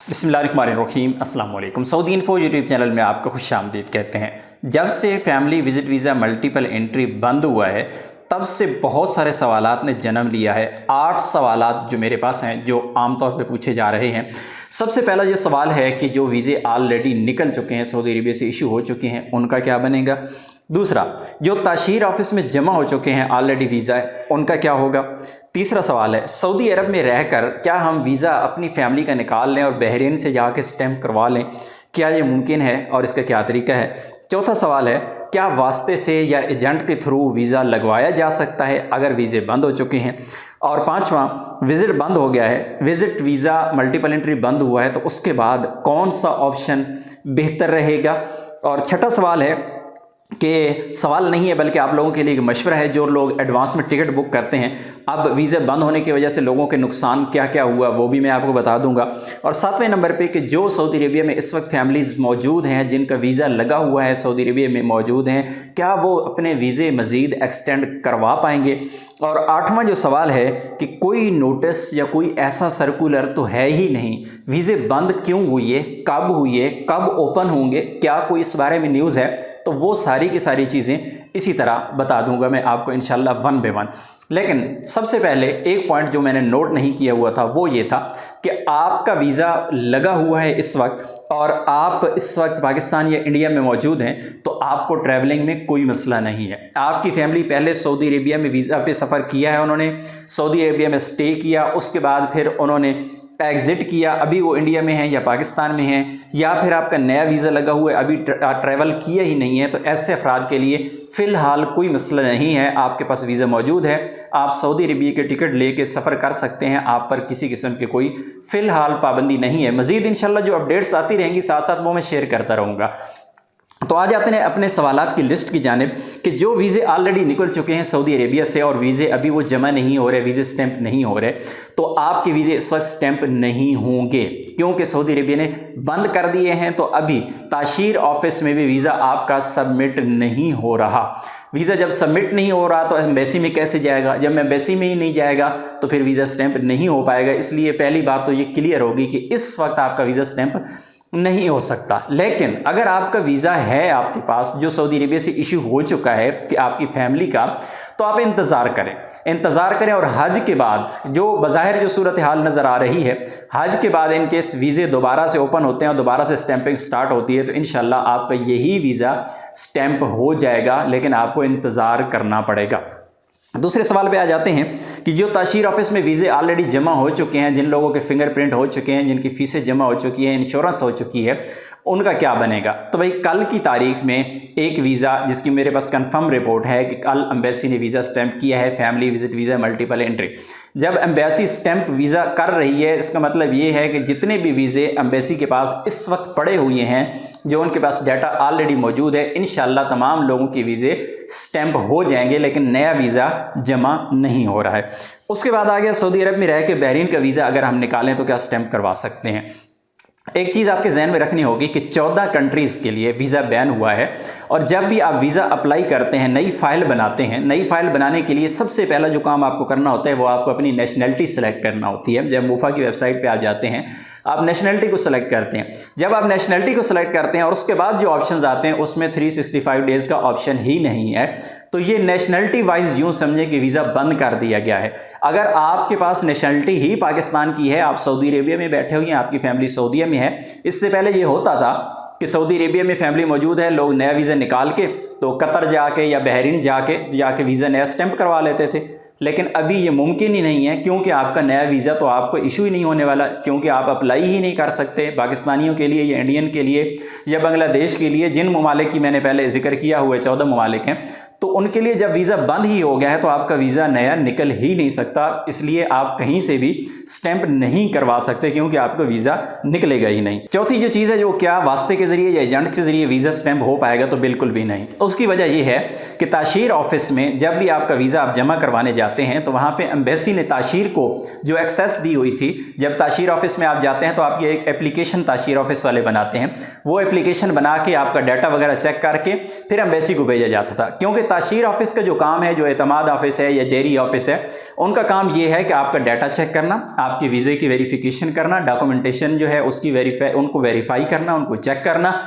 बिस्मिल्लाहिर्रहमानिर्रहीम अस्सलाम वालेकुम। सऊदी इन्फो यूट्यूब चैनल में आपको खुश आमदीद कहते हैं। जब से family visit visa multiple entry बंद हुआ है तब से बहुत सारे सवालात ने जन्म लिया है। 8 सवालात जो मेरे पास हैं जो आमतौर पे पूछे जा रहे हैं। सबसे पहला ये सवाल है कि जो वीज़े ऑलरेडी निकल चुके हैं, सऊदी अरबिया से इशू हो चुके हैं, उनका क्या बनेगा। दूसरा, जो ताशीर ऑफिस में जमा हो चुके हैं ऑलरेडी वीज़ा, उनका क्या होगा। तीसरा सवाल है, सऊदी अरब में रहकर क्या हम वीज़ा अपनी फैमिली का निकाल लें और बहरीन से जाके स्टैंप करवा लें, क्या ये मुमकिन है और इसका क्या तरीका है। चौथा सवाल है, क्या वास्ते से या एजेंट के थ्रू वीज़ा लगवाया जा सकता है अगर वीज़े बंद हो चुके हैं। और पांचवा, विज़िट बंद हो गया है, विज़िट वीज़ा मल्टीपल एंट्री बंद हुआ है, तो उसके बाद कौन सा ऑप्शन बेहतर रहेगा। और छठा सवाल है कि सवाल नहीं है बल्कि आप लोगों के लिए एक मशवरा है, जो लोग एडवांस में टिकट बुक करते हैं, अब वीज़ा बंद होने की वजह से लोगों के नुकसान क्या क्या हुआ वो भी मैं आपको बता दूंगा। और 7वें नंबर पे कि जो सऊदी अरबिया में इस वक्त फैमिलीज़ मौजूद हैं जिनका वीज़ा लगा हुआ है, सऊदी अरबिया में मौजूद हैं, क्या वो अपने वीज़े मज़ीद एक्सटेंड करवा पाएंगे। और 8वां जो सवाल है कि कोई नोटिस या कोई ऐसा सर्कुलर तो है ही नहीं, वीज़े बंद क्यों हुई है, कब हुई है, कब ओपन होंगे, क्या कोई इस बारे में न्यूज़ है। तो वो सारी की सारी चीज़ें इसी तरह बता दूंगा मैं आपको इंशाल्लाह वन बाय वन। लेकिन सबसे पहले एक पॉइंट जो मैंने नोट नहीं किया हुआ था वो ये था कि आपका वीज़ा लगा हुआ है इस वक्त और आप इस वक्त पाकिस्तान या इंडिया में मौजूद हैं, तो आपको ट्रैवलिंग में कोई मसला नहीं है। आपकी फैमिली पहले सऊदी अरबिया में वीज़ा पे सफ़र किया है, उन्होंने सऊदी अरबिया में स्टे किया, उसके बाद फिर उन्होंने एग्ज़िट किया, अभी वो इंडिया में हैं या पाकिस्तान में हैं, या फिर आपका नया वीज़ा लगा हुआ है, अभी ट्रैवल किया ही नहीं है, तो ऐसे अफराद के लिए फ़िलहाल कोई मसला नहीं है। आपके पास वीज़ा मौजूद है, आप सऊदी अरबिया के टिकट लेके सफ़र कर सकते हैं, आप पर किसी किस्म की कोई फ़िलहाल पाबंदी नहीं है। मज़ीद इंशाल्लाह जो अपडेट्स आती रहेंगी साथ साथ वो मैं शेयर करता रहूँगा। तो आ जाते हैं अपने सवालात की लिस्ट की जानिब कि जो वीज़े ऑलरेडी निकल चुके हैं सऊदी अरेबिया से और वीज़े अभी वो जमा नहीं हो रहे, वीज़े स्टैंप नहीं हो रहे, तो आपके वीज़े इस वक्त स्टैंप नहीं होंगे क्योंकि सऊदी अरेबिया ने बंद कर दिए हैं। तो अभी ताशीर ऑफिस में भी वीज़ा आपका सबमिट नहीं हो रहा। वीज़ा जब सबमिट नहीं हो रहा तो एम्बेसी में कैसे जाएगा, जब एम्बेसी में ही नहीं जाएगा तो फिर वीज़ा स्टैंप नहीं हो पाएगा। इसलिए पहली बात तो ये क्लियर होगी कि इस वक्त आपका वीज़ा स्टैंप नहीं हो सकता। लेकिन अगर आपका वीज़ा है आपके पास जो सऊदी अरेबिया से इशू हो चुका है कि आपकी फैमिली का, तो आप इंतज़ार करें और हज के बाद जो बज़ाहिर जो सूरत हाल नज़र आ रही है, हज के बाद इनके वीज़े दोबारा से ओपन होते हैं और दोबारा से स्टैंपिंग स्टार्ट होती है, तो इंशाल्लाह आपका यही वीज़ा स्टैंप हो जाएगा, लेकिन आपको इंतज़ार करना पड़ेगा। दूसरे सवाल पे आ जाते हैं कि जो ताशीर ऑफिस में वीज़े ऑलरेडी जमा हो चुके हैं, जिन लोगों के फिंगरप्रिंट हो चुके हैं, जिनकी फ़ीसें जमा हो चुकी हैं, इंश्योरेंस हो चुकी है, उनका क्या बनेगा। तो भाई कल की तारीख में एक वीज़ा जिसकी मेरे पास कंफर्म रिपोर्ट है कि कल एम्बेसी ने वीज़ा स्टैंप किया है, family visit visa multiple entry. जब एम्बेसी स्टैंप वीज़ा कर रही है, इसका मतलब ये है कि जितने भी वीज़े एम्बेसी के पास इस वक्त पड़े हुए हैं, जो उनके पास डाटा ऑलरेडी मौजूद है, इंशाल्लाह तमाम लोगों के वीज़े स्टैंप हो जाएंगे, लेकिन नया वीज़ा जमा नहीं हो रहा है। उसके बाद आ गया सऊदी अरब में रह के बहरीन का वीज़ा अगर हम निकालें तो क्या स्टैंप करवा सकते हैं। एक चीज़ आपके जहन में रखनी होगी कि 14 कंट्रीज़ के लिए वीज़ा बैन हुआ है, और जब भी आप वीज़ा अप्लाई करते हैं, नई फ़ाइल बनाते हैं, नई फ़ाइल बनाने के लिए सबसे पहला जो काम आपको करना होता है वो आपको अपनी नेशनलिटी सेलेक्ट करना होती है। जब मूफा की वेबसाइट पे आप जाते हैं, आप नेशनलिटी को सेलेक्ट करते हैं। जब आप नेशनलिटी को सेलेक्ट करते हैं और उसके बाद जो ऑप्शंस आते हैं उसमें 365 डेज़ का ऑप्शन ही नहीं है, तो ये नेशनलिटी वाइज यूँ समझें कि वीज़ा बंद कर दिया गया है। अगर आपके पास नेशनलिटी ही पाकिस्तान की है, आप सऊदी अरेबिया में बैठे हुए हैं, आपकी फैमिली सऊदीया में है, इससे पहले ये होता था कि सऊदी अरेबिया में फैमिली मौजूद है, लोग नया वीज़ा निकाल के तो कतर जाके या बहरीन जाके वीज़ा नया स्टैंप करवा लेते थे। लेकिन अभी ये मुमकिन ही नहीं है क्योंकि आपका नया वीज़ा तो आपको इशू ही नहीं होने वाला, क्योंकि आप अप्लाई ही नहीं कर सकते। पाकिस्तानियों के लिए या इंडियन के लिए या बांग्लादेश के लिए, जिन ममालिक की मैंने पहले जिक्र किया हुआ है 14 ममालिक हैं, तो उनके लिए जब वीज़ा बंद ही हो गया है तो आपका वीज़ा नया निकल ही नहीं सकता। इसलिए आप कहीं से भी स्टैंप नहीं करवा सकते क्योंकि आपका वीज़ा निकलेगा ही नहीं। चौथी जो चीज़ है, जो क्या वास्ते के ज़रिए या एजेंट के ज़रिए वीज़ा स्टैंप हो पाएगा, तो बिल्कुल भी नहीं। उसकी वजह यह है कि ताशीर ऑफिस में जब भी आपका वीज़ा आप जमा करवाने जाते हैं तो वहाँ पर एम्बेसी ने ताशीर को जो एक्सेस दी हुई थी, जब ताशीर ऑफिस में आप जाते हैं तो आपकी एक एप्लीकेशन ताशीर ऑफिस वाले बनाते हैं, वो एप्लीकेशन बना के आपका डाटा वगैरह चेक करके फिर एम्बेसी को भेजा जाता था, क्योंकि ताशीर ऑफिस का जो काम है, जो एतमाद ऑफिस है या जेरी ऑफिस है, उनका काम ये है कि आपका डाटा चेक करना, आपके वीज़े की वेरिफिकेशन करना, डॉक्यूमेंटेशन जो है उसकी उनको वेरीफाई करना, उनको चेक करना,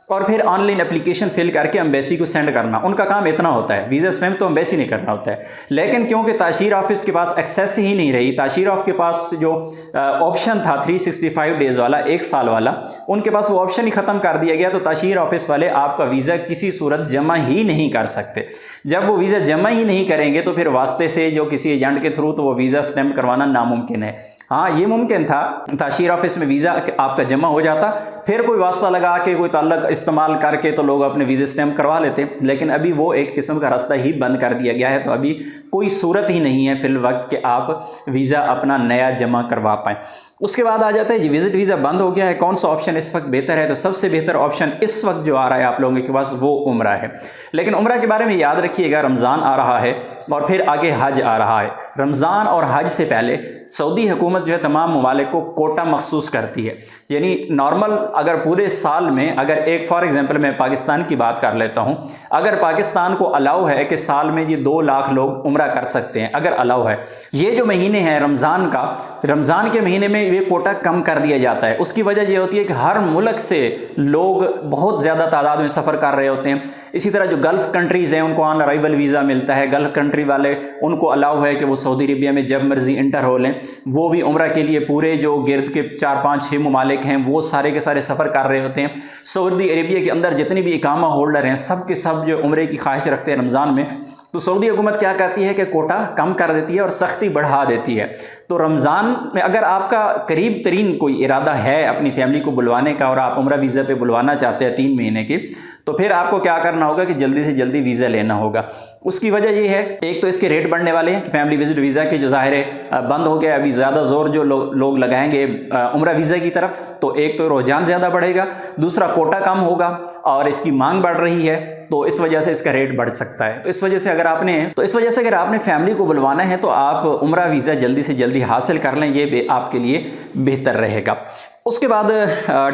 और फिर ऑनलाइन एप्लीकेशन फिल करके एम्बेसी को सेंड करना। उनका काम इतना होता है। वीज़ा स्टैम्प तो एम्बेसी नहीं करना होता है। लेकिन क्योंकि ताशीर ऑफिस के पास एक्सेस ही नहीं रही, ताशीर ऑफिस के पास जो ऑप्शन था 365 डेज़ वाला, 1 साल वाला, उनके पास वो ऑप्शन ही ख़त्म कर दिया गया। तो ताशीर ऑफिस वाले आपका वीज़ा किसी सूरत जमा ही नहीं कर सकते। जब वो वीज़ा जमा ही नहीं करेंगे तो फिर वास्ते से जो किसी एजेंट के थ्रू, तो वो वीज़ा स्टैम्प करवाना नामुमकिन है। हाँ, ये मुमकिन था ताशीर ऑफिस में वीज़ा आपका जमा हो जाता, फिर कोई वास्ता लगा के, कोई ताल्लुक इस्तेमाल करके तो लोग अपने वीज़े स्टैम्प करवा लेते। लेकिन अभी वो एक किस्म का रास्ता ही बंद कर दिया गया है। तो अभी कोई सूरत ही नहीं है फिल वक्त कि आप वीज़ा अपना नया जमा करवा पाएँ। उसके बाद आ जाता है जी, विजिट वीज़ा बंद हो गया है, कौन सा ऑप्शन इस वक्त बेहतर है? तो सबसे बेहतर ऑप्शन इस वक्त जो आ रहा है आप लोगों के पास, वो उम्रा है। लेकिन उम्रा के बारे में याद रखिएगा, रमज़ान आ रहा है और फिर आगे हज आ रहा है। रमज़ान और हज से पहले सऊदी हुकूमत जो है तमाम ममालिक को कोटा मखसूस करती है। यानी नॉर्मल अगर पूरे साल में, अगर एक फॉर एग्जांपल मैं पाकिस्तान की बात कर लेता हूं, अगर पाकिस्तान को अलाउ है कि साल में ये 2 लाख लोग उम्रा कर सकते हैं, अगर अलाउ है, ये जो महीने हैं रमज़ान का, रमज़ान के महीने में ये कोटा कम कर दिया जाता है। उसकी वजह ये होती है कि हर मुल्क से लोग बहुत ज़्यादा तादाद में सफ़र कर रहे होते हैं। इसी तरह जो गल्फ़ कंट्रीज़ हैं उनको ऑन अराइवल वीज़ा मिलता है। गल्फ़ कंट्री वाले, उनको अलाउ है कि वो सऊदी अरबिया में जब मर्ज़ी इंटर हो लें। वो भी उम्रा के लिए पूरे जो गिर्द के 4, 5, 6 ममालिक हैं वो सारे के सारे सफ़र कर रहे होते हैं। सऊदी अरबिया के अंदर जितने भी इकामा होल्डर हैं सब के सब जो उम्रे की ख्वाहिश रखते हैं रमज़ान में, तो सऊदी हुकूमत क्या करती है कि कोटा कम कर देती है और सख्ती बढ़ा देती है। तो रमज़ान में अगर आपका करीब तरीन कोई इरादा है अपनी फैमिली को बुलवाने का और आप उम्रा वीज़ा पे बुलवाना चाहते हैं 3 महीने की, तो फिर आपको क्या करना होगा कि जल्दी से जल्दी वीज़ा लेना होगा। उसकी वजह ये है, एक तो इसके रेट बढ़ने वाले हैं कि फैमिली विजिट वीज़ा के जो ज़ाहिर है बंद हो गया, अभी ज़्यादा ज़ोर जो लोग लगाएंगे उम्रा वीज़ा की तरफ, तो एक तो रुझान ज़्यादा बढ़ेगा, दूसरा कोटा कम होगा और इसकी मांग बढ़ रही है, तो इस वजह से इसका रेट बढ़ सकता है। तो इस वजह से अगर आपने फैमिली को बुलवाना है तो आप उम्रा वीज़ा जल्दी से जल्दी हासिल कर लें, ये आपके लिए बेहतर रहेगा। उसके बाद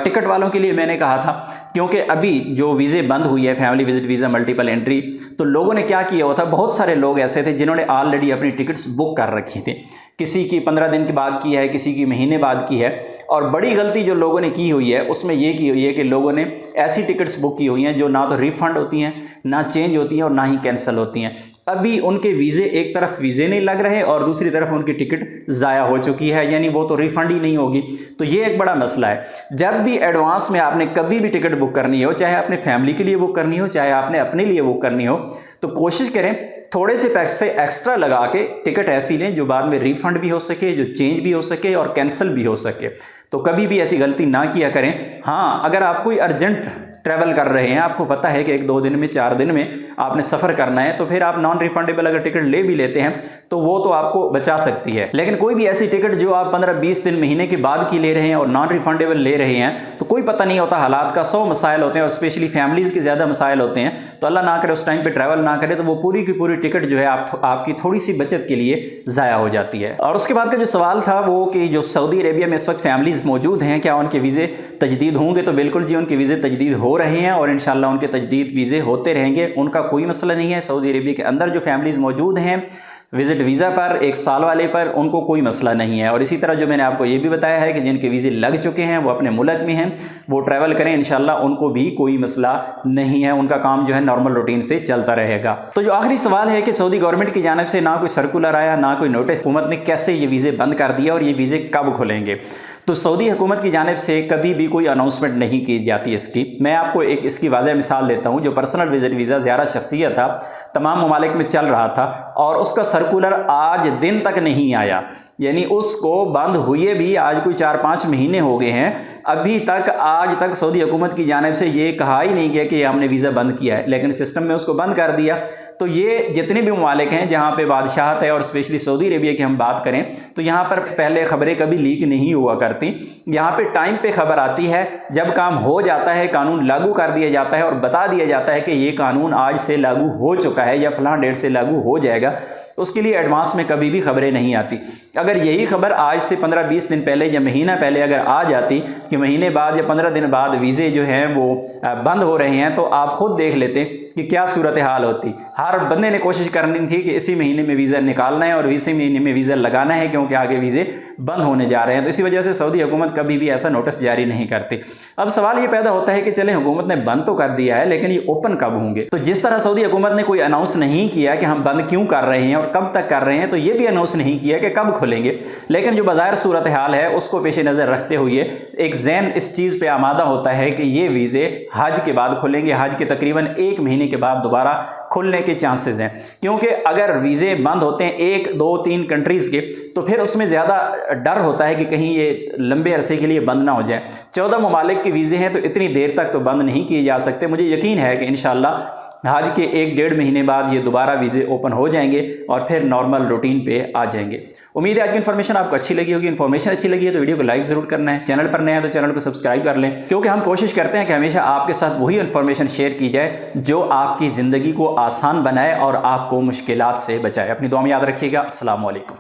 टिकट वालों के लिए मैंने कहा था, क्योंकि अभी जो वीज़े बंद हुई है family visit visa multiple entry, तो लोगों ने क्या किया हुआ था, बहुत सारे लोग ऐसे थे जिन्होंने ऑलरेडी अपनी टिकट्स बुक कर रखी थी। किसी की 15 दिन के बाद की है, किसी की महीने बाद की है। और बड़ी गलती जो लोगों ने की हुई है उसमें ये की हुई है कि लोगों ने ऐसी टिकट्स बुक की हुई हैं जो ना तो रिफ़ंड होती हैं, ना चेंज होती हैं और ना ही कैंसिल होती हैं। अभी उनके वीज़े, एक तरफ वीज़े नहीं लग रहे और दूसरी तरफ उनकी टिकट ज़ाया हो चुकी है, यानी वो तो रिफ़ंड ही नहीं होगी। तो ये एक बड़ा मसला है। जब भी एडवांस में आपने कभी भी टिकट बुक करनी हो, चाहे अपने फैमिली के लिए बुक करनी हो, चाहे आपने अपने लिए बुक करनी हो, तो कोशिश करें थोड़े से पैसे एक्स्ट्रा लगा के टिकट ऐसी लें जो बाद में रिफ़ंड भी हो सके, जो चेंज भी हो सके और कैंसिल भी हो सके। तो कभी भी ऐसी गलती ना किया करें। हाँ, अगर आप कोई अर्जेंट ट्रैवल कर रहे हैं, आपको पता है कि 1-2 दिन में, 4 दिन में आपने सफ़र करना है, तो फिर आप नॉन रिफंडेबल अगर टिकट ले भी लेते हैं तो वो तो आपको बचा सकती है। लेकिन कोई भी ऐसी टिकट जो आप 15-20 दिन, महीने के बाद की ले रहे हैं और नॉन रिफंडेबल ले रहे हैं, तो कोई पता नहीं होता हालात का, 100 मसाइल होते हैं और स्पेशली फैमिलीज़ के ज़्यादा मसाइल होते हैं। तो अल्लाह ना करे उस टाइम पर ट्रैवल ना करे तो वो पूरी की पूरी टिकट जो है आपकी थोड़ी सी बचत के लिए ज़ाया हो जाती है। और उसके बाद का जो सवाल था वो कि जो सऊदी अरेबिया में इस वक्त फैमिलीज़ मौजूद हैं, क्या उनके वीज़े तजदीद होंगे? तो बिल्कुल जी, उनके वीज़े तजदीद हो रहे हैं और इंशाल्लाह उनके तजदीद वीज़े होते रहेंगे। उनका कोई मसला नहीं है। सऊदी अरेबिया के अंदर जो फैमिलीज़ मौजूद हैं विज़िट वीज़ा पर, 1 साल वाले पर, उनको कोई मसला नहीं है। और इसी तरह जो मैंने आपको ये भी बताया है कि जिनके वीज़े लग चुके हैं वो अपने मुल्क में हैं, वो ट्रैवल करें, इंशाल्लाह उनको भी कोई मसला नहीं है, उनका काम जो है नॉर्मल रूटीन से चलता रहेगा। तो जो आखिरी सवाल है कि सऊदी गवर्नमेंट की जानिब से ना कोई सर्कुलर आया, ना कोई नोटिस, हुकूमत ने कैसे ये वीज़े बंद कर दिया और ये वीज़े कब खुलेंगे? तो सऊदी हुकूमत की जानिब से कभी भी कोई अनाउंसमेंट नहीं की जाती इसकी। मैं आपको एक इसकी वाज़ह मिसाल देता हूँ। जो पर्सनल विज़िट वीज़ा ज़ियारत शख्सियत था, तमाम ममालिक में चल रहा था और उसका सर्कुलर आज दिन तक नहीं आया, यानी उसको बंद हुए भी आज कोई 4-5 महीने हो गए हैं, अभी तक आज तक सऊदी हुकूमत की जानिब से ये कहा ही नहीं गया कि हमने वीज़ा बंद किया है, लेकिन सिस्टम में उसको बंद कर दिया। तो ये जितने भी ममालिक हैं जहाँ पे बादशाहत है और स्पेशली सऊदी अरेबिया की हम बात करें तो यहाँ पर पहले ख़बरें कभी लीक नहीं हुआ करती। यहाँ पे टाइम पे ख़बर आती है, जब काम हो जाता है, कानून लागू कर दिया जाता है और बता दिया जाता है कि ये कानून आज से लागू हो चुका है या फ़लाँ डेट से लागू हो जाएगा, उसके लिए एडवांस में कभी भी खबरें नहीं आती। अगर यही खबर आज से 15-20 दिन पहले या महीना पहले अगर आ जाती कि महीने बाद या 15 दिन बाद वीज़े जो हैं वो बंद हो रहे हैं, तो आप खुद देख लेते कि क्या सूरत हाल होती। हर बंदे ने कोशिश करनी थी कि इसी महीने में वीज़ा निकालना है और इसी महीने में वीज़ा लगाना है, क्योंकि आगे वीज़े बंद होने जा रहे हैं। तो इसी वजह से सऊदी हुकूमत कभी भी ऐसा नोटिस जारी नहीं करती। अब सवाल ये पैदा होता है कि चले हुकूमत ने बंद तो कर दिया है, लेकिन ये ओपन कब होंगे? तो जिस तरह सऊदी हुकूमत ने कोई अनाउंस नहीं किया कि हम बंद क्यों कर रहे हैं और कब तक कर रहे हैं, तो ये भी अनाउंस नहीं किया कि कब खुलेंगे। लेकिन जो बाज़ाहिर सूरत हाल है उसको पेश नज़र रखते हुए एक ज़हन इस चीज़ पे आमादा होता है कि ये वीज़े हज के बाद खुलेंगे। हज के तकरीबन 1 महीने के बाद दोबारा खुलने के चांसेस हैं, क्योंकि अगर वीज़े बंद होते हैं 1, 2, 3 कंट्रीज़ के, तो फिर उसमें ज़्यादा डर होता है कि कहीं ये लंबे अरसे के लिए बंद ना हो जाए। 14 ममालिक के वीज़े हैं, तो इतनी देर तक तो बंद नहीं किए जा सकते। मुझे यकीन है कि इंशाअल्लाह हज के 1-1.5 महीने बाद ये दोबारा वीज़े ओपन हो जाएंगे और फिर नॉर्मल रूटीन पे आ जाएंगे। उम्मीद है आज की इन्फॉर्मेशन आपको अच्छी लगी होगी। इन्फॉर्मेशन अच्छी लगी है तो वीडियो को लाइक ज़रूर करना है। चैनल पर नए हैं तो चैनल को सब्सक्राइब कर लें, क्योंकि हम कोशिश करते हैं कि हमेशा आपके साथ वही इन्फॉर्मेशन शेयर की जाए जो आपकी ज़िंदगी को आसान बनाए और आपको मुश्किलात से बचाए। अपनी दुआ में याद रखिएगा। अस्सलाम वालेकुम।